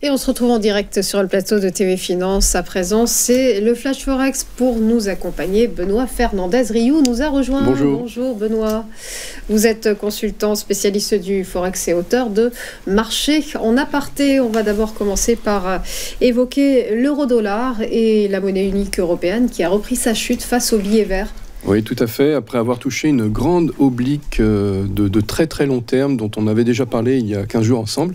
Et on se retrouve en direct sur le plateau de TV Finance. À présent, c'est le Flash Forex pour nous accompagner. Benoît Fernandez-Riou nous a rejoint. Bonjour. Bonjour Benoît. Vous êtes consultant spécialiste du Forex et auteur de Marché en aparté. On va d'abord commencer par évoquer l'euro-dollar et la monnaie unique européenne qui a repris sa chute face au billet vert. Oui, tout à fait. Après avoir touché une grande oblique de très très long terme dont on avait déjà parlé il y a 15 jours ensemble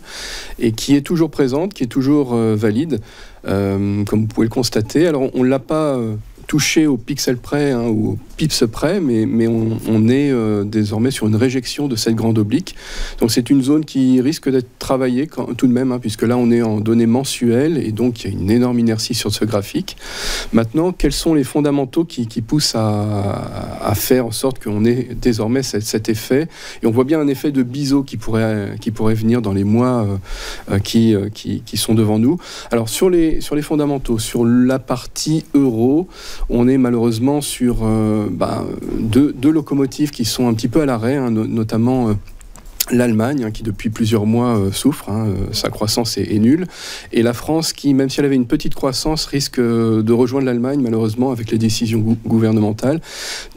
et qui est toujours présente, qui est toujours valide, comme vous pouvez le constater. Alors on ne l'a pas touché au pixel près ou au pips près, mais on est désormais sur une réjection de cette grande oblique. Donc c'est une zone qui risque d'être travaillée tout de même, puisque là on est en données mensuelles et donc il y a une énorme inertie sur ce graphique. Maintenant, quels sont les fondamentaux qui poussent à faire en sorte qu'on ait désormais cet effet? Et on voit bien un effet de biseau qui pourrait venir dans les mois qui sont devant nous. Alors sur les fondamentaux, sur la partie euro, on est malheureusement sur deux locomotives qui sont un petit peu à l'arrêt, notamment l'Allemagne, qui depuis plusieurs mois souffre, sa croissance est nulle, et la France qui, même si elle avait une petite croissance, risque de rejoindre l'Allemagne, malheureusement, avec les décisions gouvernementales,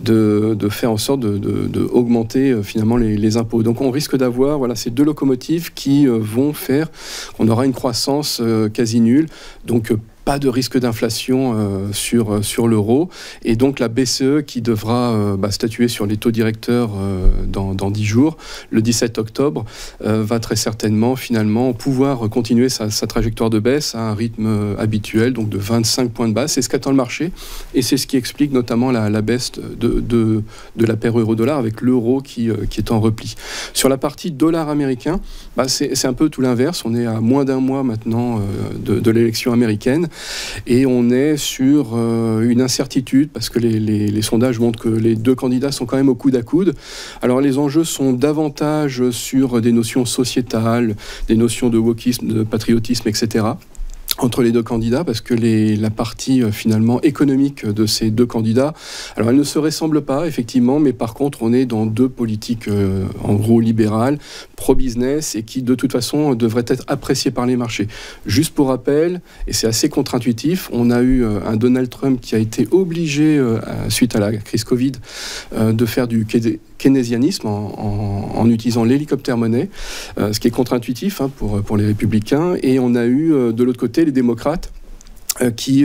de faire en sorte de augmenter finalement les impôts. Donc on risque d'avoir ces deux locomotives qui vont faire qu'on aura une croissance quasi nulle, donc pas de risque d'inflation sur l'euro, et donc la BCE qui devra statuer sur les taux directeurs dans 10 jours, le 17 octobre, va très certainement finalement pouvoir continuer sa trajectoire de baisse à un rythme habituel, donc de 25 points de base. C'est ce qu'attend le marché, et c'est ce qui explique notamment la baisse de la paire euro-dollar avec l'euro qui est en repli. Sur la partie dollar américain, c'est un peu tout l'inverse. On est à moins d'un mois maintenant de l'élection américaine, et on est sur une incertitude parce que les sondages montrent que les deux candidats sont quand même au coude à coude. Alors les enjeux sont davantage sur des notions sociétales, des notions de wokisme, de patriotisme, etc., entre les deux candidats, parce que la partie finalement économique de ces deux candidats, alors elle ne se ressemble pas effectivement, mais par contre on est dans deux politiques en gros libérales, pro-business, et qui de toute façon devraient être appréciées par les marchés. Juste pour rappel, et c'est assez contre-intuitif, on a eu un Donald Trump qui a été obligé, suite à la crise Covid, de faire du keynésianisme en utilisant l'hélicoptère-monnaie, ce qui est contre-intuitif pour les républicains. Et on a eu de l'autre côté les démocrates qui,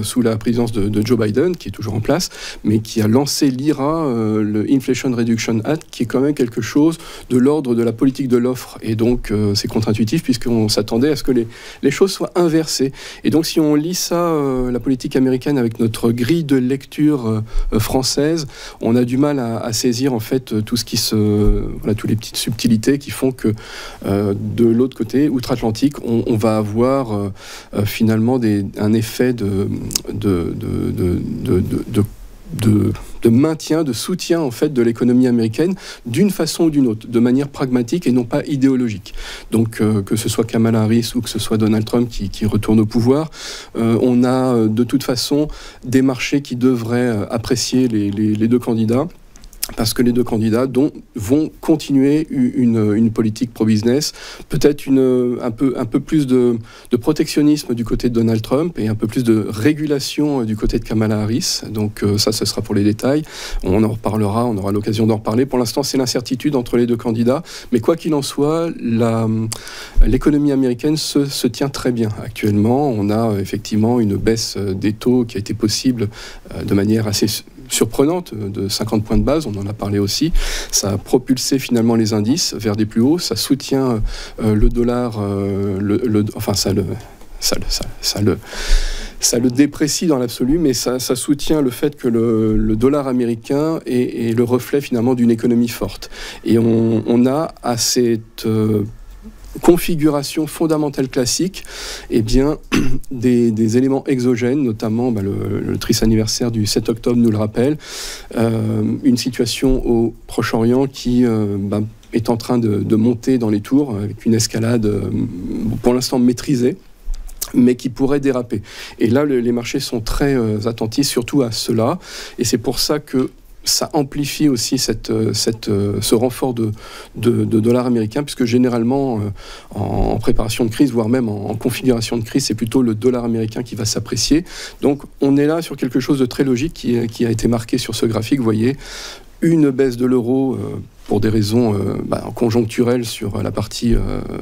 sous la présidence de Joe Biden, qui est toujours en place, mais qui a lancé l'IRA, le Inflation Reduction Act, qui est quand même quelque chose de l'ordre de la politique de l'offre. Et donc, c'est contre-intuitif, puisqu'on s'attendait à ce que les choses soient inversées. Et donc, si on lit ça, la politique américaine, avec notre grille de lecture française, on a du mal à saisir, en fait, tout ce qui toutes les petites subtilités qui font que, de l'autre côté, outre-Atlantique, on va avoir finalement un effet de maintien, de soutien en fait de l'économie américaine d'une façon ou d'une autre, de manière pragmatique et non pas idéologique. Donc que ce soit Kamala Harris ou que ce soit Donald Trump qui retourne au pouvoir, on a de toute façon des marchés qui devraient apprécier les deux candidats, parce que les deux candidats vont continuer une politique pro-business, peut-être un peu plus de protectionnisme du côté de Donald Trump et un peu plus de régulation du côté de Kamala Harris. Donc ça, ce sera pour les détails. On en reparlera, on aura l'occasion d'en reparler. Pour l'instant, c'est l'incertitude entre les deux candidats. Mais quoi qu'il en soit, l'économie américaine se tient très bien actuellement. On a effectivement une baisse des taux qui a été possible de manière assez surprenante, de 50 points de base, on en a parlé aussi. Ça a propulsé finalement les indices vers des plus hauts, ça soutient le dollar, ça le déprécie dans l'absolu, mais ça soutient le fait que le dollar américain est le reflet finalement d'une économie forte. Et on a à cette configuration fondamentale classique, des éléments exogènes, notamment le triste anniversaire du 7 octobre nous le rappelle, une situation au Proche-Orient qui est en train de monter dans les tours, avec une escalade pour l'instant maîtrisée, mais qui pourrait déraper. Et là, les marchés sont très attentifs surtout à cela, et c'est pour ça que ça amplifie aussi ce renfort de dollars américains, puisque généralement, en préparation de crise, voire même en configuration de crise, c'est plutôt le dollar américain qui va s'apprécier. Donc on est là sur quelque chose de très logique qui a été marqué sur ce graphique. Vous voyez, une baisse de l'euro pour des raisons conjoncturelles sur la partie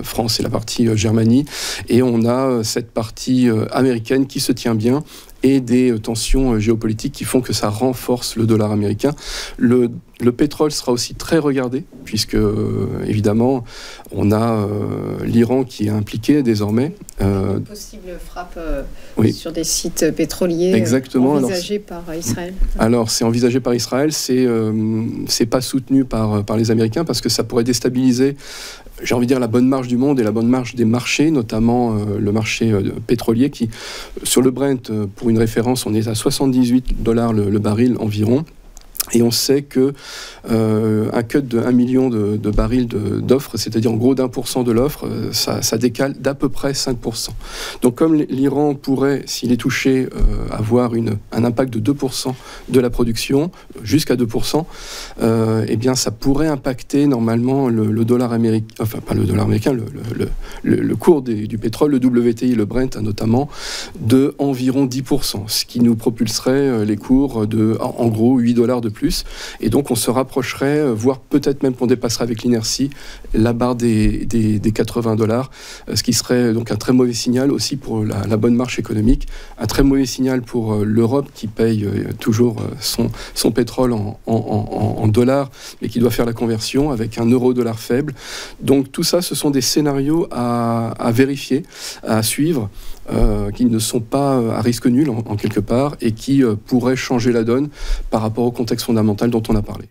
France et la partie Germanie, et on a cette partie américaine qui se tient bien, et des tensions géopolitiques qui font que ça renforce le dollar américain. Le pétrole sera aussi très regardé, puisque évidemment, on a l'Iran qui est impliqué désormais. Une possible frappe oui. sur des sites pétroliers. Exactement. Envisagés par Israël. Alors, c'est envisagé par Israël, c'est pas soutenu par les Américains, parce que ça pourrait déstabiliser, j'ai envie de dire, la bonne marge du monde et la bonne marge des marchés, notamment le marché pétrolier, qui, sur le Brent, pour une référence, on est à $78 le baril environ. Et on sait que un cut de 1 million de barils d'offres, c'est-à-dire en gros d'1% de l'offre, ça décale d'à peu près 5%. Donc comme l'Iran pourrait, s'il est touché, avoir un impact de 2% de la production, jusqu'à 2%, eh bien ça pourrait impacter normalement le dollar américain, enfin pas le dollar américain, le cours du pétrole, le WTI, le Brent notamment, de environ 10%, ce qui nous propulserait les cours de, en gros, $8 de plus. Et donc on se rapprocherait, voire peut-être même qu'on dépasserait avec l'inertie la barre des $80, ce qui serait donc un très mauvais signal aussi pour la bonne marche économique, un très mauvais signal pour l'Europe qui paye toujours son pétrole en dollars, mais qui doit faire la conversion avec un euro-dollar faible. Donc tout ça, ce sont des scénarios à vérifier, à suivre, qui ne sont pas à risque nul en quelque part, et qui pourraient changer la donne par rapport au contexte fondamental dont on a parlé.